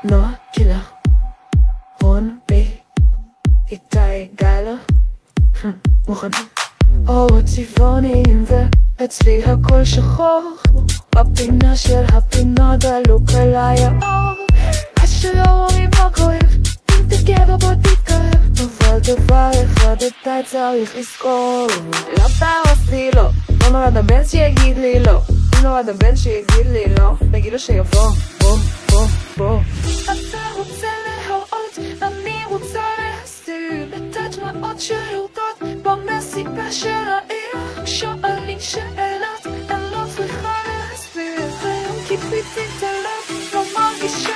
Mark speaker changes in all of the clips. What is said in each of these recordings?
Speaker 1: נועה קילה, רון בי, איתי גיילה, מוכנים? אורות צבעוניים ואצלי הכל שחור, בפינה של הפינה דלוק עליי האור. שלא רואים מה כואב, אם תגבר בוא תתקרב, אבל דבר אחד אתה צריך לזכור, לא תהרוס לי לא, לא נולד הבן שיגיד לי לא, אם נולד הבן שיגיד לי לא, נגיד לו שיבוא, בוא, בוא, בוא. אתה רוצה להראות, אני רוצה להסתיר את הדמעות שיורדות במסיבה של העיר, שואלים שאלות, אני לא צריכה להסביר, היום קיפיתי את הלב, לא מרגישה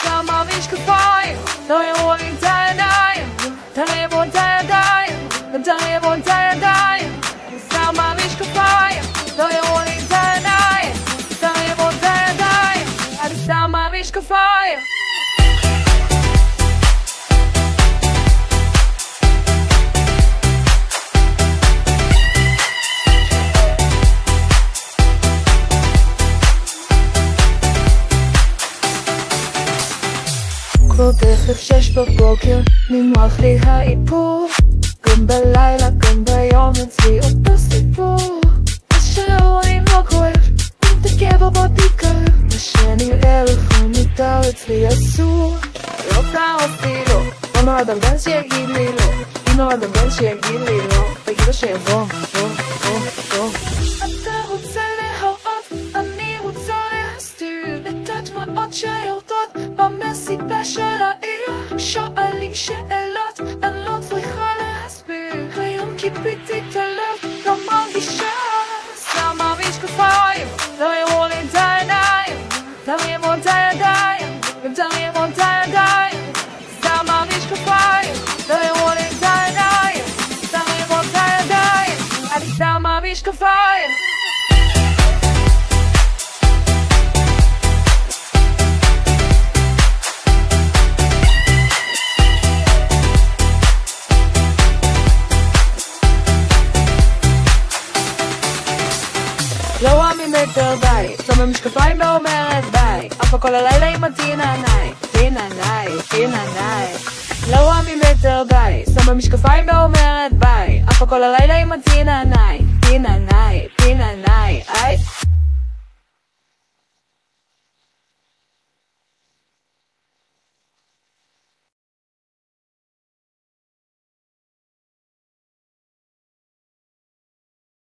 Speaker 1: שמה משקפיים, לא יראו לי את הידיים, תרימו את הידיים, תרימו את הידיים, שמה משקפיים, לא יראו לי את הידיים, תרימו את הידיים, אני שמה משקפיים. כבר תכף 6 בבוקר, נמרח לי האיפור, גם בלילה, גם ביום אצלי אותו סיפור. ושלא רואים לא כואב, אם תגבר בוא תתקרב, ושנראה לך מותר אצלי אסור. לא תהרוס לי לא, לא נולד הבן שיגיד לי לא, אם נולד הבן שיגיד לי לא, תגיד לו שיבוא, בוא, בוא, בוא. אתה רוצה להראות, אני רוצה להסתיר את הדמעות שיורדות במסיבה של העיר, שואלים שאלות, אני לא צריכה להסביר, היום קיפיתי את הלב, לא מרגישה שמה משקפיים, לא יראו לי את העיניים, תרימו את הידיים, תרימו את הידיים, שמה משקפיים, לא יראו לי את העיניים, תרימו את הידיים, אני שמה משקפיים. לא רואה ממטר ביי, שמה משקפיים ואומרת ביי, אף הכל הלילה עם התיננאי, תיננאי, תיננאי. לא רואה ממטר ביי, שמה משקפיים ואומרת ביי, אף הכל הלילה עם התיננאי, תיננאי, תיננאי, איי.